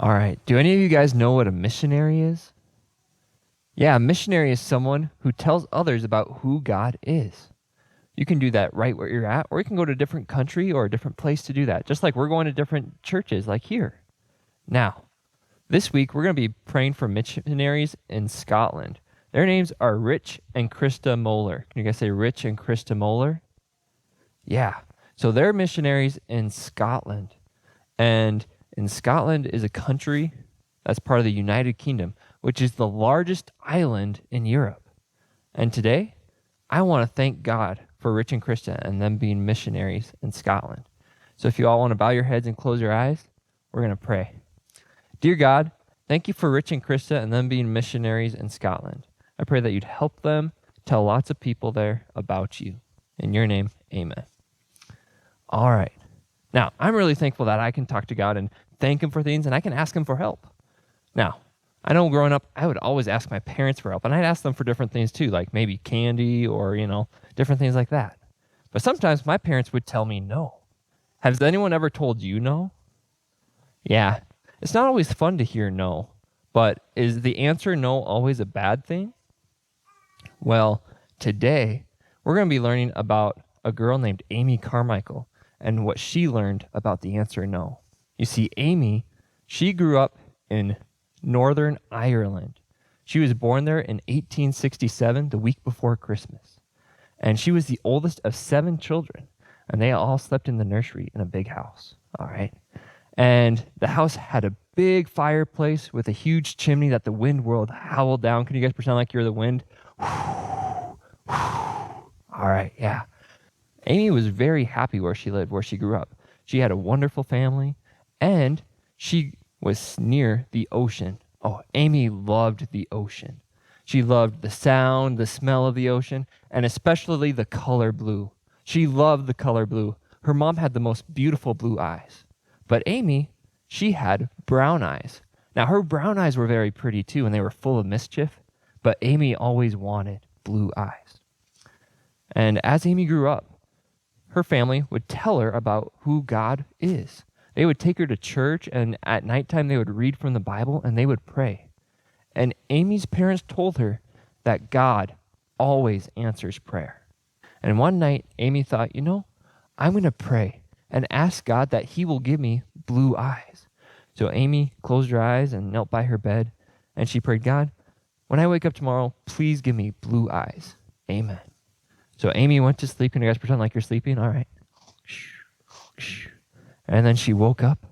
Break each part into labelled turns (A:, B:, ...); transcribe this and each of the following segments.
A: All right. Do any of you guys know what a missionary is? Yeah, a missionary is someone who tells others about who God is. You can do that right where you're at, or you can go to a different country or a different place to do that, just like we're going to different churches like here. Now, this week we're going to be praying for missionaries in Scotland. Their names are Rich and Krista Moeller. Can you guys say Rich and Krista Moeller? Yeah. So they're missionaries in Scotland. And in Scotland is a country that's part of the United Kingdom, which is the largest island in Europe. And today, I want to thank God for Rich and Krista and them being missionaries in Scotland. So if you all want to bow your heads and close your eyes, we're going to pray. Dear God, thank you for Rich and Krista and them being missionaries in Scotland. I pray that you'd help them tell lots of people there about you. In your name, amen. All right. Now, I'm really thankful that I can talk to God and thank him for things, and I can ask him for help. Now, I know growing up, I would always ask my parents for help, and I'd ask them for different things too, like maybe candy or, different things like that. But sometimes my parents would tell me no. Has anyone ever told you no? Yeah, it's not always fun to hear no, but is the answer no always a bad thing? Well, today, we're going to be learning about a girl named Amy Carmichael and what she learned about the answer no. You see, Amy, she grew up in Northern Ireland. She was born there in 1867, the week before Christmas. And she was the oldest of 7 children, and they all slept in the nursery in a big house, all right? And the house had a big fireplace with a huge chimney that the wind would howl down. Can you guys pretend like you're the wind? All right, yeah. Amy was very happy where she lived, where she grew up. She had a wonderful family, and she was near the ocean. Oh, Amy loved the ocean. She loved the sound, the smell of the ocean, and especially the color blue. She loved the color blue. Her mom had the most beautiful blue eyes. But Amy, she had brown eyes. Now, her brown eyes were very pretty too, and they were full of mischief, but Amy always wanted blue eyes. And as Amy grew up, her family would tell her about who God is. They would take her to church, and at nighttime they would read from the Bible and they would pray. And Amy's parents told her that God always answers prayer. And one night, Amy thought, I'm going to pray and ask God that he will give me blue eyes. So Amy closed her eyes and knelt by her bed, and she prayed, God, when I wake up tomorrow, please give me blue eyes. Amen. So Amy went to sleep. Can you guys pretend like you're sleeping? All right. And then she woke up,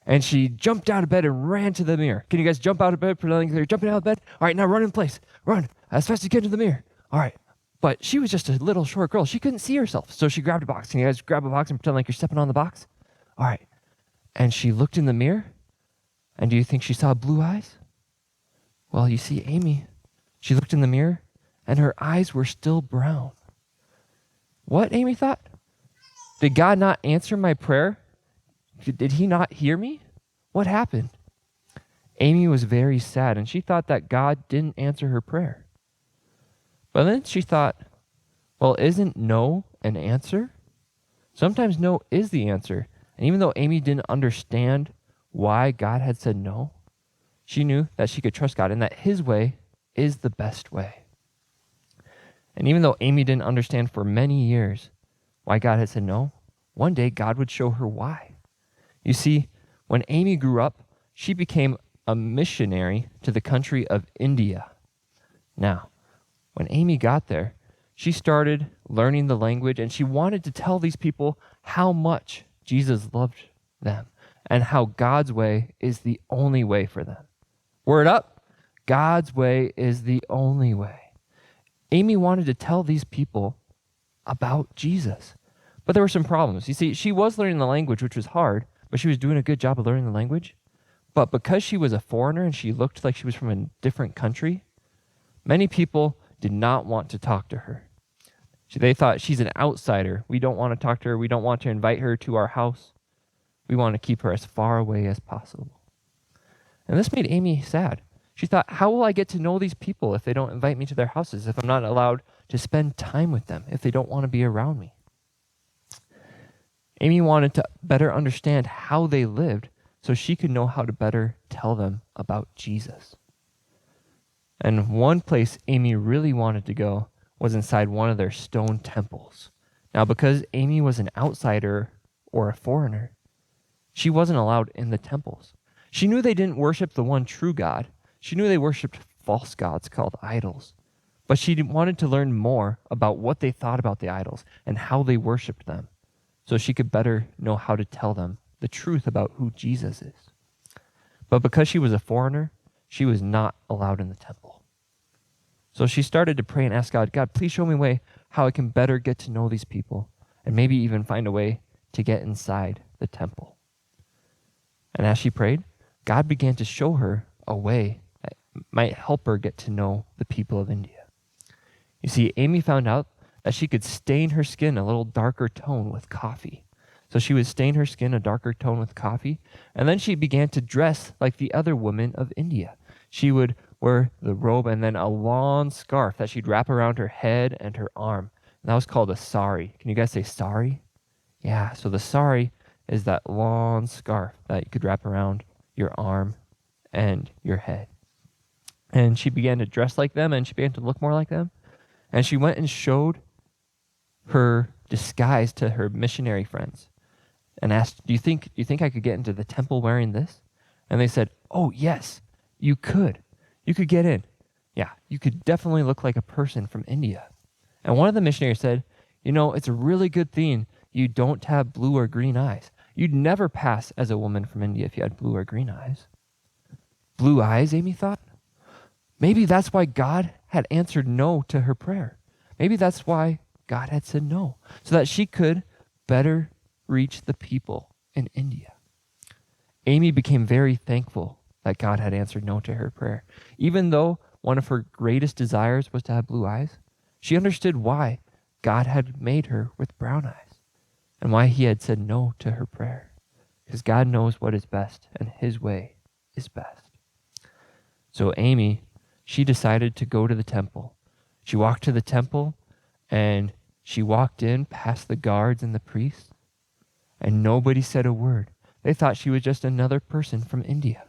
A: and she jumped out of bed and ran to the mirror. Can you guys jump out of bed, pretending you're jumping out of bed? All right, now run in place. Run as fast as you can to the mirror. All right. But she was just a little short girl. She couldn't see herself. So she grabbed a box. Can you guys grab a box and pretend like you're stepping on the box? All right. And she looked in the mirror, and do you think she saw blue eyes? Well, you see, Amy, she looked in the mirror, and her eyes were still brown. What, Amy thought? Did God not answer my prayer? Did he not hear me? What happened? Amy was very sad, and she thought that God didn't answer her prayer. But then she thought, well, isn't no an answer? Sometimes no is the answer. And even though Amy didn't understand why God had said no, she knew that she could trust God and that his way is the best way. And even though Amy didn't understand for many years why God had said no, one day God would show her why. You see, when Amy grew up, she became a missionary to the country of India. Now, when Amy got there, she started learning the language, and she wanted to tell these people how much Jesus loved them and how God's way is the only way for them. Word up, God's way is the only way. Amy wanted to tell these people about Jesus, but there were some problems. You see, she was learning the language, which was hard, but she was doing a good job of learning the language. But because she was a foreigner and she looked like she was from a different country, many people did not want to talk to her. They thought she's an outsider. We don't want to talk to her. We don't want to invite her to our house. We want to keep her as far away as possible. And this made Amy sad. She thought, how will I get to know these people if they don't invite me to their houses, if I'm not allowed to spend time with them, if they don't want to be around me? Amy wanted to better understand how they lived so she could know how to better tell them about Jesus. And one place Amy really wanted to go was inside one of their stone temples. Now, because Amy was an outsider or a foreigner, she wasn't allowed in the temples. She knew they didn't worship the one true God. She knew they worshiped false gods called idols. But she wanted to learn more about what they thought about the idols and how they worshiped them, so she could better know how to tell them the truth about who Jesus is. But because she was a foreigner, she was not allowed in the temple. So she started to pray and ask God, God, please show me a way how I can better get to know these people and maybe even find a way to get inside the temple. And as she prayed, God began to show her a way that might help her get to know the people of India. You see, Amy found out that she could stain her skin a little darker tone with coffee. So she would stain her skin a darker tone with coffee, and then she began to dress like the other women of India. She would wear the robe and then a long scarf that she'd wrap around her head and her arm. And that was called a sari. Can you guys say sari? Yeah, so the sari is that long scarf that you could wrap around your arm and your head. And she began to dress like them, and she began to look more like them. And she went and showed her disguise to her missionary friends and asked, do you think I could get into the temple wearing this? And they said, oh, yes, you could. You could get in. Yeah, you could definitely look like a person from India. And one of the missionaries said, it's a really good thing you don't have blue or green eyes. You'd never pass as a woman from India if you had blue or green eyes. Blue eyes, Amy thought? Maybe that's why God had answered no to her prayer. Maybe that's why God had said no, so that she could better reach the people in India. Amy became very thankful that God had answered no to her prayer. Even though one of her greatest desires was to have blue eyes, she understood why God had made her with brown eyes and why he had said no to her prayer. Because God knows what is best, and his way is best. So Amy, she decided to go to the temple. She walked to the temple, and she walked in past the guards and the priests, and nobody said a word. They thought she was just another person from India.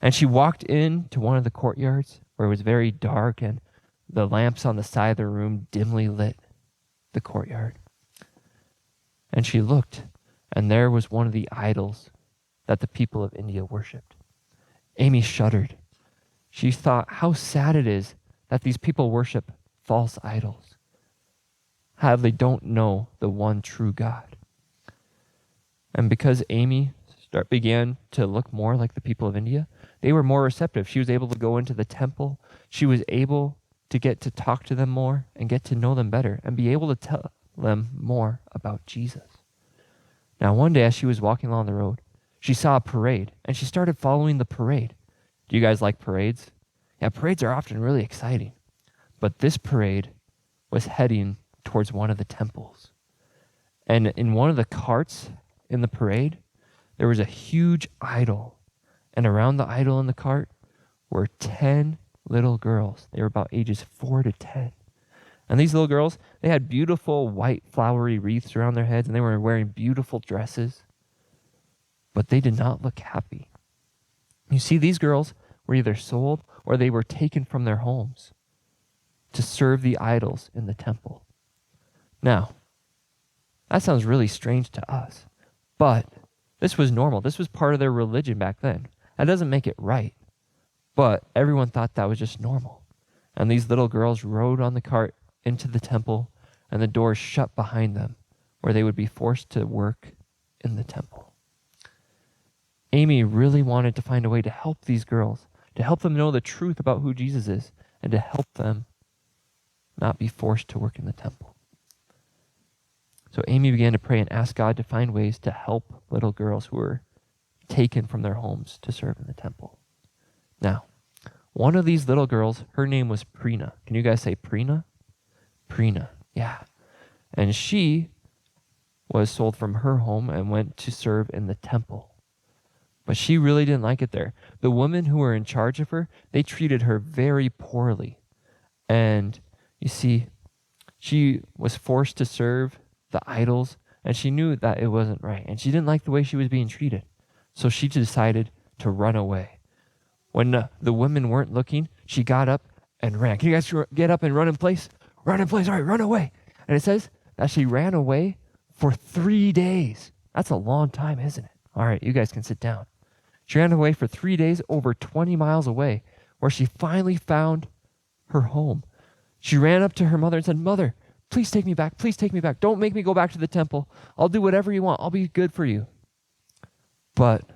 A: And she walked into one of the courtyards where it was very dark, and the lamps on the side of the room dimly lit the courtyard. And she looked, and there was one of the idols that the people of India worshipped. Amy shuddered. She thought how sad it is that these people worship false idols, how they don't know the one true God. And because Amy began to look more like the people of India, they were more receptive. She was able to go into the temple. She was able to get to talk to them more and get to know them better and be able to tell them more about Jesus. Now, one day as she was walking along the road, she saw a parade, and she started following the parade. Do you guys like parades? Yeah, parades are often really exciting. But this parade was heading towards one of the temples. And in one of the carts in the parade, there was a huge idol. And around the idol in the cart were 10 little girls. They were about ages 4 to 10. And these little girls, they had beautiful white flowery wreaths around their heads, and they were wearing beautiful dresses. But they did not look happy. You see, these girls were either sold or they were taken from their homes to serve the idols in the temple. Now, that sounds really strange to us, but this was normal. This was part of their religion back then. That doesn't make it right, but everyone thought that was just normal. And these little girls rode on the cart into the temple, and the doors shut behind them, where they would be forced to work in the temple. Amy really wanted to find a way to help these girls, to help them know the truth about who Jesus is, and to help them not be forced to work in the temple. So Amy began to pray and ask God to find ways to help little girls who were taken from their homes to serve in the temple. Now, one of these little girls, her name was Preena. Can you guys say Preena? Preena, yeah. And she was sold from her home and went to serve in the temple. But she really didn't like it there. The women who were in charge of her, they treated her very poorly. And you see, she was forced to serve the idols, and she knew that it wasn't right. And she didn't like the way she was being treated. So she decided to run away. When the women weren't looking, she got up and ran. Can you guys get up and run in place? Run in place. All right, run away. And it says that she ran away for 3 days. That's a long time, isn't it? All right, you guys can sit down. She ran away for 3 days, over 20 miles away, where she finally found her home. She ran up to her mother and said, "Mother, please take me back. Please take me back. Don't make me go back to the temple. I'll do whatever you want. I'll be good for you." But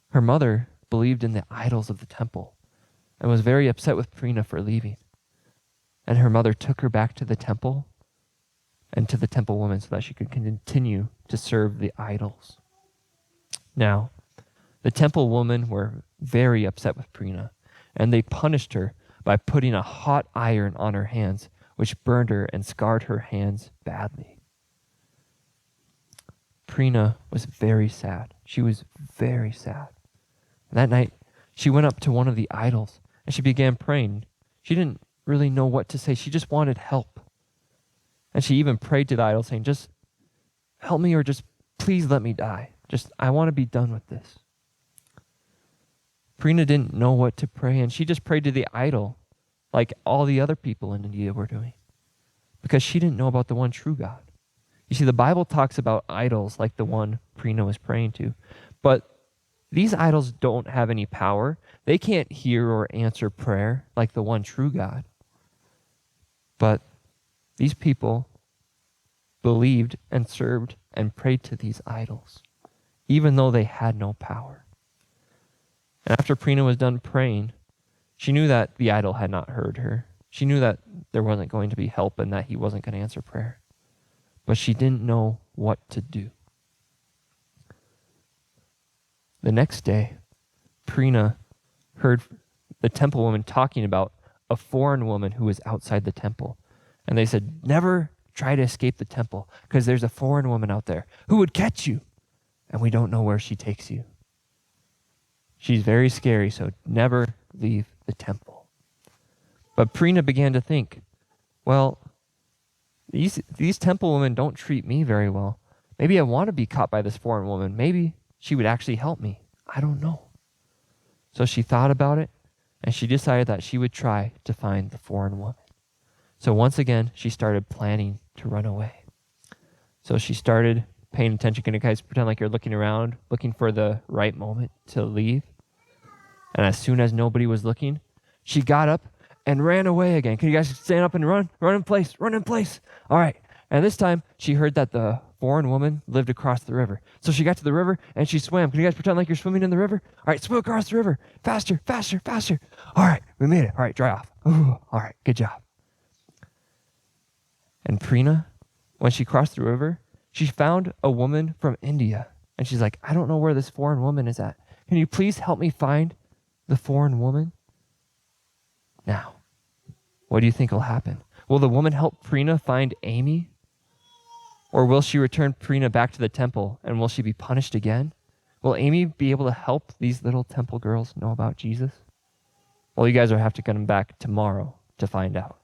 A: her mother believed in the idols of the temple and was very upset with Prina for leaving. And her mother took her back to the temple and to the temple woman so that she could continue to serve the idols. Now, the temple women were very upset with Prina, and they punished her by putting a hot iron on her hands, which burned her and scarred her hands badly. Prina was very sad. She was very sad. That night, she went up to one of the idols, and she began praying. She didn't really know what to say. She just wanted help. And she even prayed to the idol, saying, "Just help me, or just please let me die. I want to be done with this." Prina didn't know what to pray, and she just prayed to the idol like all the other people in India were doing, because she didn't know about the one true God. You see, the Bible talks about idols like the one Prina was praying to, but these idols don't have any power. They can't hear or answer prayer like the one true God. But these people believed and served and prayed to these idols, even though they had no power. And after Prina was done praying, she knew that the idol had not heard her. She knew that there wasn't going to be help and that he wasn't going to answer prayer. But she didn't know what to do. The next day, Prina heard the temple woman talking about a foreign woman who was outside the temple. And they said, "Never try to escape the temple, because there's a foreign woman out there who would catch you, and we don't know where she takes you. She's very scary, so never leave the temple." But Prina began to think, well, these temple women don't treat me very well. Maybe I want to be caught by this foreign woman. Maybe she would actually help me. I don't know. So she thought about it, and she decided that she would try to find the foreign woman. So once again, she started planning to run away. So she started paying attention. Can you guys pretend like you're looking around, looking for the right moment to leave? And as soon as nobody was looking, she got up and ran away again. Can you guys stand up and run? Run in place. Run in place. All right. And this time, she heard that the foreign woman lived across the river. So she got to the river and she swam. Can you guys pretend like you're swimming in the river? All right, swim across the river. Faster, faster, faster. All right, we made it. All right, dry off. Ooh, all right, good job. And Prina, when she crossed the river, she found a woman from India. And she's like, "I don't know where this foreign woman is at. Can you please help me find the foreign woman?" Now, what do you think will happen? Will the woman help Prina find Amy? Or will she return Prina back to the temple, and will she be punished again? Will Amy be able to help these little temple girls know about Jesus? Well, you guys will have to come back tomorrow to find out.